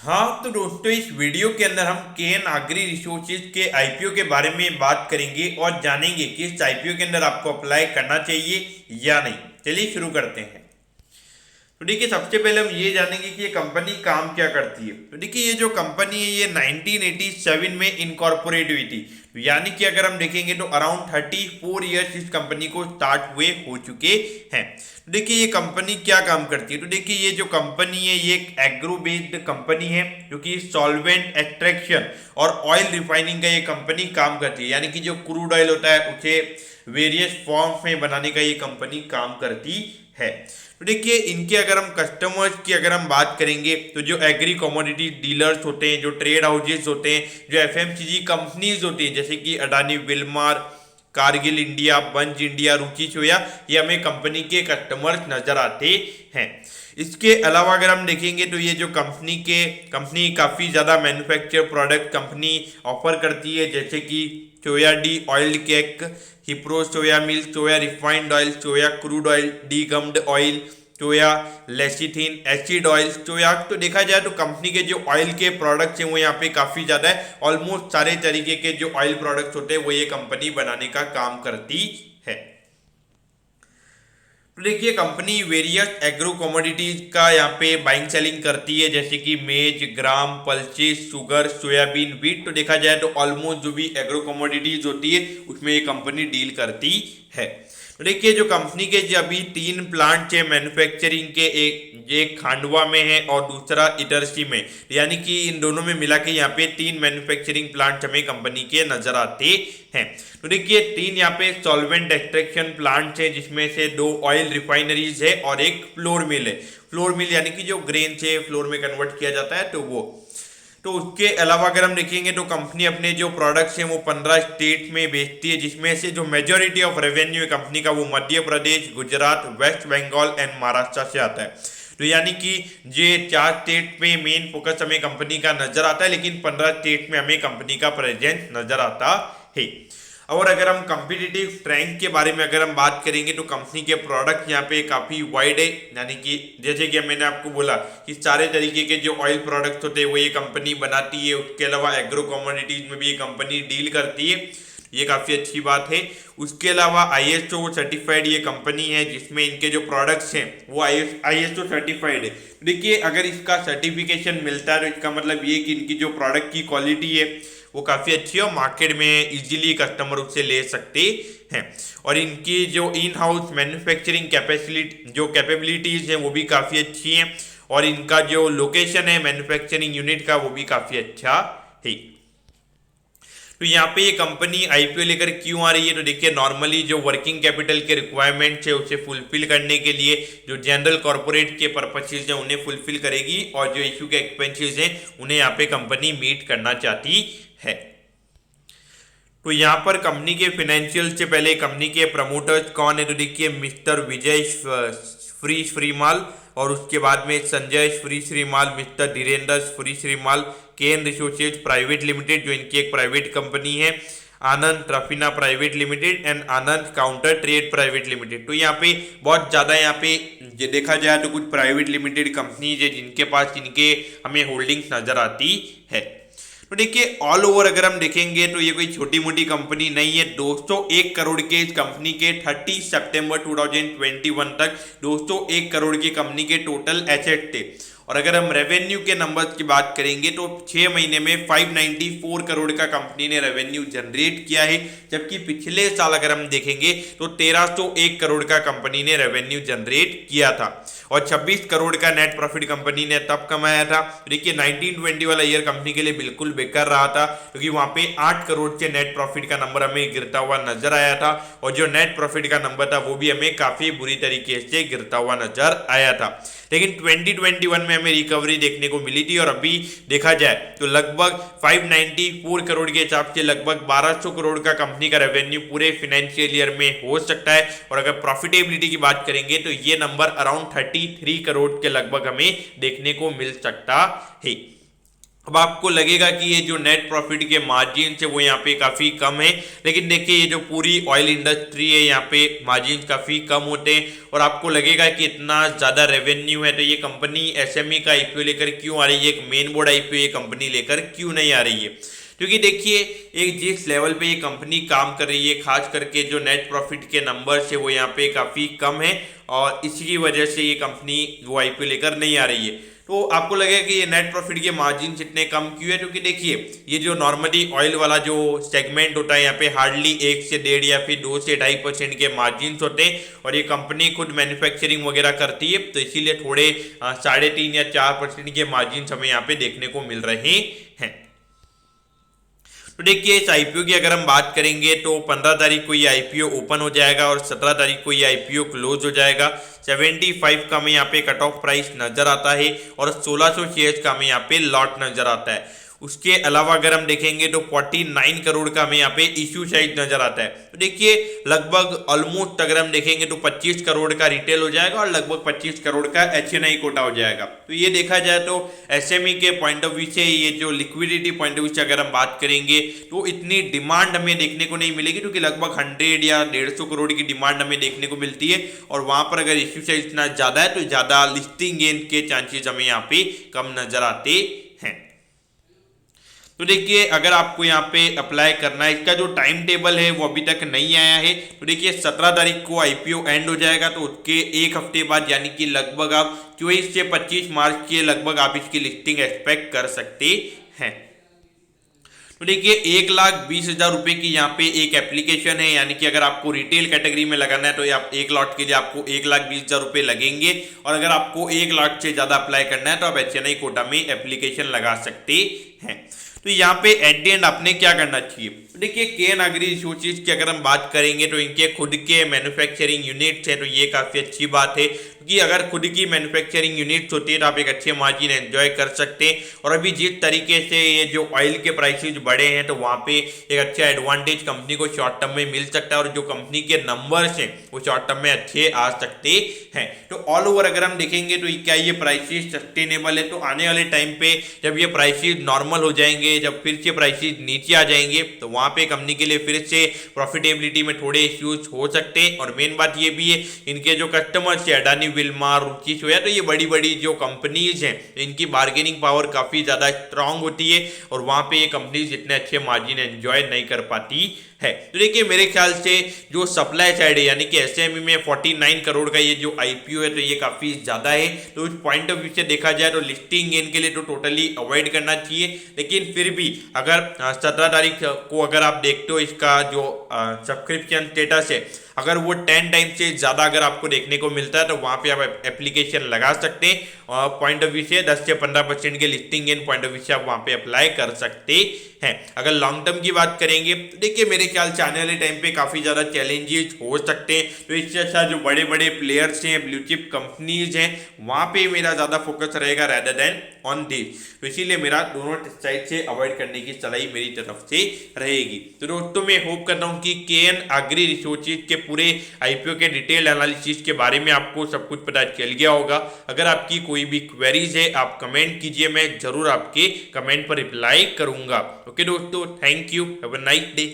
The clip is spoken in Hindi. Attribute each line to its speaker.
Speaker 1: हाँ तो दोस्तों, इस वीडियो के अंदर हम केन एग्री रिसोर्सेज के आईपीओ के बारे में बात करेंगे और जानेंगे कि इस आईपीओ के अंदर आपको अप्लाई करना चाहिए या नहीं। चलिए शुरू करते हैं। तो देखिए, सबसे पहले हम ये जानेंगे कि ये कंपनी काम क्या करती है। तो देखिए, ये जो कंपनी है ये 1987 में इनकॉर्पोरेट हुई थी। तो यानी कि अगर हम देखेंगे तो अराउंड 34 ईयर्स इस कंपनी को स्टार्ट हुए हो चुके हैं। तो देखिए, ये कंपनी क्या काम करती है। तो देखिए, ये जो कंपनी है ये एक एग्रो बेस्ड कंपनी है जो कि सॉल्वेंट एक्सट्रैक्शन और ऑयल रिफाइनिंग का ये कंपनी काम करती है। यानी कि जो क्रूड ऑयल होता है उसे वेरियस फॉर्म्स में बनाने का ये कंपनी काम करती है। तो देखिए, इनके अगर हम कस्टमर्स की अगर हम बात करेंगे तो जो एग्री कमोडिटी डीलर्स होते हैं, जो ट्रेड हाउसेज होते हैं, जो एफएमसीजी कंपनीज होती हैं जैसे कि अडानी विल्मार, कारगिल इंडिया, बंज इंडिया, रुचि सोया, ये हमें कंपनी के कस्टमर्स नजर आते हैं। इसके अलावा अगर हम देखेंगे तो ये जो कंपनी काफ़ी ज़्यादा मैन्युफैक्चर प्रोडक्ट कंपनी ऑफर करती है जैसे कि soya de oil cake, hipro soya milk, soya refined oil, soya crude oil, degummed oil, soya lecithin, acid oil, soya. तो देखा जाए तो कंपनी के जो ऑयल के प्रोडक्ट्स हैं वो यहाँ पे काफ़ी ज़्यादा है। ऑलमोस्ट सारे तरीके के जो ऑयल प्रोडक्ट्स होते हैं वो ये कंपनी बनाने का काम करती है। तो देखिए, कंपनी वेरियस एग्रो कमोडिटीज का यहाँ पे बाइंग सेलिंग करती है जैसे कि मेज, ग्राम, पल्सेस, शुगर, सोयाबीन, व्हीट। तो देखा जाए तो ऑलमोस्ट जो भी एग्रो कमोडिटीज होती है उसमें ये कंपनी डील करती है। तो देखिए, जो कंपनी के जो अभी 3 प्लांट है मैन्युफैक्चरिंग के, एक खांडवा में है और दूसरा इटरसी में, यानी कि इन दोनों में मिला के यहाँ पे 3 मैन्युफैक्चरिंग प्लांट हमें कंपनी के नजर आते हैं। तो देखिए, 3 यहाँ पे सॉल्वेंट एक्सट्रैक्शन प्लांट है जिसमें से 2 ऑयल रिफाइनरीज है और एक फ्लोर मिल है। फ्लोर मिल यानी कि जो ग्रेन से फ्लोर में कन्वर्ट किया जाता है, तो वो। तो उसके अलावा अगर हम देखेंगे तो कंपनी अपने जो प्रोडक्ट्स हैं वो 15 स्टेट में बेचती है जिसमें से जो मेजोरिटी ऑफ रेवेन्यू कंपनी का वो मध्य प्रदेश, गुजरात, वेस्ट बंगाल एंड महाराष्ट्र से आता है। तो यानी कि ये 4 स्टेट पे मेन फोकस हमें कंपनी का नजर आता है, लेकिन 15 स्टेट में हमें कंपनी का प्रेजेंस नजर आता है। और अगर हम कम्पिटिटिव स्ट्रेंथ के बारे में अगर हम बात करेंगे तो कंपनी के प्रोडक्ट यहाँ पे काफ़ी वाइड है। यानी कि जैसे कि मैंने आपको बोला कि सारे तरीके के जो ऑयल प्रोडक्ट्स होते हैं वो ये कंपनी बनाती है। उसके अलावा एग्रो कमोडिटीज में भी ये कंपनी डील करती है, ये काफ़ी अच्छी बात है। उसके अलावा ISO सर्टिफाइड ये कंपनी है जिसमें इनके जो प्रोडक्ट्स हैं वो ISO सर्टिफाइड है। देखिए, अगर इसका सर्टिफिकेशन मिलता है तो इसका मतलब ये कि इनकी जो प्रोडक्ट की क्वालिटी है वो काफ़ी अच्छी है और मार्केट में इजीली कस्टमर उससे ले सकते हैं। और इनकी जो इन हाउस मैन्युफैक्चरिंग कैपेबिलिटीज़ हैं वो भी काफ़ी अच्छी हैं और इनका जो लोकेशन है मैन्युफैक्चरिंग यूनिट का वो भी काफ़ी अच्छा है। तो यहाँ पे ये कंपनी आईपीओ लेकर क्यों आ रही है। तो देखिए, नॉर्मली जो वर्किंग कैपिटल के रिक्वायरमेंट्स है उसे फुलफिल करने के लिए जो जनरल कॉर्पोरेट के पर्पसेज हैं उन्हें फुलफिल करेगी और जो इशू के एक्सपेंसेस हैं उन्हें यहाँ पे कंपनी मीट करना चाहती है। तो यहाँ पर कंपनी के फाइनेंशियल से पहले कंपनी के प्रमोटर्स कौन है। तो देखिए, मिस्टर विजय श्रीमाल और उसके बाद में Sanjay Shrimal, mister Dhirendra Shrimal, Ken resources private limited जो इनकी एक प्राइवेट कंपनी है, Anand Rafina private limited and Anand counter trade private limited. तो यहाँ पे बहुत ज़्यादा यहाँ पे देखा जाए तो कुछ प्राइवेट लिमिटेड कंपनीज है जिनके पास इनके हमें होल्डिंग्स नजर आती है। तो देखिए, ऑल ओवर अगर हम देखेंगे तो ये कोई छोटी मोटी कंपनी नहीं है। 201 करोड़ के इस कंपनी के 30 सितंबर 2021 तक 201 करोड़ की कंपनी के टोटल एसेट थे। और अगर हम रेवेन्यू के नंबर्स की बात करेंगे तो 6 महीने में 594 करोड़ का कंपनी ने रेवेन्यू जनरेट किया है, जबकि पिछले साल अगर हम देखेंगे तो 1301 करोड़ का कंपनी ने रेवेन्यू जनरेट किया था और 26 करोड़ का नेट प्रॉफिट कंपनी ने तब कमाया था। देखिए, 1920 वाला ईयर कंपनी के लिए बिल्कुल बेकार रहा था क्योंकि वहां पे 8 करोड़ से नेट प्रॉफिट का नंबर हमें गिरता हुआ नजर आया था और जो नेट प्रॉफिट का नंबर था वो भी हमें काफी बुरी तरीके से गिरता हुआ नजर आया था। लेकिन 2021 में हमें रिकवरी देखने को मिली थी और अभी देखा जाए तो लगभग 594 करोड़ के हिसाब से लगभग 1200 करोड़ का कंपनी का रेवेन्यू पूरे फाइनेंशियल ईयर में हो सकता है। और अगर प्रॉफिटेबिलिटी की बात करेंगे तो ये नंबर अराउंड 33 करोड़ के लगभग हमें देखने को मिल सकता है। अब आपको लगेगा कि ये जो नेट प्रॉफिट के मार्जिन है वो यहाँ पे काफ़ी कम है, लेकिन देखिए ये जो पूरी ऑयल इंडस्ट्री है यहाँ पे मार्जिन काफ़ी कम होते हैं और आपको लगेगा कि इतना ज़्यादा रेवेन्यू है तो ये कंपनी एसएमई का आईपीओ लेकर क्यों आ रही है, एक मेन बोर्ड आईपीओ ये कंपनी लेकर क्यों नहीं आ रही है। क्योंकि देखिए एक जिस लेवल पे ये कंपनी काम कर रही है, खास करके जो नेट प्रॉफिट के नंबर्स है वो यहाँ पे काफ़ी कम है और इसी वजह से ये कंपनी वो आईपीओ लेकर नहीं आ रही है। तो आपको लगेगा कि ये नेट प्रॉफिट के मार्जिन इतने कम क्यों है, क्योंकि देखिए ये जो नॉर्मली ऑयल वाला जो सेगमेंट होता है यहाँ पे हार्डली 1 से 1.5 या फिर 2 से 2.5% के मार्जिन होते हैं और ये कंपनी खुद मैन्युफैक्चरिंग वगैरह करती है, तो इसीलिए थोड़े 3.5 या 4% के मार्जिन हमें यहाँ पे देखने को मिल रहे हैं। तो देखिए इस आईपीओ की अगर हम बात करेंगे तो 15 तारीख को ये आईपीओ ओपन हो जाएगा और 17 तारीख को ये आईपीओ क्लोज हो जाएगा। 75 का हमें यहाँ पे कट ऑफ प्राइस नजर आता है और 1600 शेयर्स का हमें यहाँ पे लॉट नजर आता है। उसके अलावा अगर हम देखेंगे तो 49 करोड़ का हमें यहाँ पे इश्यू साइज नजर आता है। तो देखिए लगभग ऑलमोस्ट अगर हम देखेंगे तो 25 करोड़ का रिटेल हो जाएगा और लगभग 25 करोड़ का एचएनआई कोटा हो जाएगा। तो ये देखा जाए तो एसएमई के पॉइंट ऑफ व्यू से, ये जो लिक्विडिटी पॉइंट ऑफ व्यू से अगर हम बात करेंगे तो इतनी डिमांड हमें देखने को नहीं मिलेगी, क्योंकि लगभग 100 या 150 करोड़ की डिमांड हमें देखने को मिलती है और वहां पर अगर इश्यू साइज इतना ज्यादा है तो ज्यादा लिस्टिंग गेन के चांसेस हमें यहाँ पे कम नजर आते हैं। तो देखिए अगर आपको यहाँ पे अप्लाई करना है, इसका जो टाइम टेबल है वो अभी तक नहीं आया है। तो देखिए 17 तारीख को आईपीओ एंड हो जाएगा, तो उसके एक हफ्ते बाद यानी कि लगभग आप 24 से 25 मार्च के लगभग आप इसकी लिस्टिंग एक्सपेक्ट कर सकते हैं। तो देखिए 1,20,000 रुपए की यहाँ पे एक एप्लीकेशन है, यानी कि अगर आपको रिटेल कैटेगरी में लगाना है तो आप 1 लाख के लिए आपको 1,20,000 रुपए लगेंगे और अगर आपको 1 लाख से ज्यादा अप्लाई करना है तो आप एचएनआई कोटा में एप्लीकेशन लगा सकते हैं। तो यहाँ पे एट द एंड आपने क्या करना चाहिए, देखिए केन एग्री रिसोर्सेज की अगर हम बात करेंगे तो इनके खुद के मैन्युफैक्चरिंग यूनिट्स हैं, तो ये काफ़ी अच्छी बात है क्योंकि अगर खुद की मैन्युफैक्चरिंग यूनिट्स होती है तो आप एक अच्छे मार्जिन एंजॉय कर सकते हैं। और अभी जिस तरीके से ये जो ऑयल के प्राइसेज बढ़े हैं तो वहाँ पे एक अच्छा एडवांटेज कंपनी को शॉर्ट टर्म में मिल सकता है और जो कंपनी के नंबर्स हैं वो शॉर्ट टर्म में अच्छे आ सकते हैं। तो ऑल ओवर अगर हम देखेंगे तो क्या ये प्राइसेज सस्टेनेबल है, तो आने वाले टाइम पे जब ये प्राइसेज नॉर्मल हो जाएंगे, जब फिर से प्राइसेज नीचे आ जाएंगे तो वहाँ पे कंपनी के लिए फिर से प्रॉफिटेबिलिटी में थोड़े इश्यूज हो सकते हैं। और मेन बात ये भी है इनके जो कस्टमर्स है अडानी विल्मार रुचि सोया, तो ये बड़ी बड़ी जो कंपनीज हैं इनकी बार्गेनिंग पावर काफ़ी ज़्यादा स्ट्रांग होती है और वहाँ पे ये कंपनीज इतने अच्छे मार्जिन एंजॉय नहीं कर पाती है। तो देखिए मेरे ख्याल से जो सप्लाई साइड है यानी कि एसएमई में 49 करोड़ का ये जो आईपीओ है तो ये काफ़ी ज़्यादा है। तो उस पॉइंट ऑफ व्यू से देखा जाए तो लिस्टिंग गेन के लिए तो टोटली अवॉइड करना चाहिए, लेकिन फिर भी अगर 17 तारीख को अगर आप देखते हो इसका जो सब्सक्रिप्शन स्टेटस है अगर वो 10 टाइम से ज़्यादा अगर आपको देखने को मिलता है तो वहाँ पे आप एप्लीकेशन लगा सकते हैं। पॉइंट ऑफ व्यू से 10 से 15% के listing gain point of view से आप वहाँ पे अप्लाई कर सकते हैं। अगर लॉन्ग टर्म की बात करेंगे तो देखिए मेरे ख्याल से आने वाले टाइम पे काफ़ी ज़्यादा चैलेंजेस हो सकते हैं, तो इससे अच्छा जो बड़े बड़े प्लेयर्स हैं ब्लू चिप कंपनीज हैं वहाँ पे मेरा ज़्यादा फोकस रहेगा रेदर देन ऑन दिस। तो इसीलिए मेरा दोनों साइड से अवॉइड करने की सलाह मेरी तरफ से रहेगी। तो दोस्तों मैं होप करता हूँ कि केन एग्री रिसोर्सेज के पूरे आईपीओ के डिटेल एनालिसिस के बारे में आपको सब कुछ पता चल गया होगा। अगर आपकी कोई भी क्वेरीज है आप कमेंट कीजिए, मैं जरूर आपके कमेंट पर रिप्लाई करूंगा। ओके दोस्तों, thank you, have a nice day.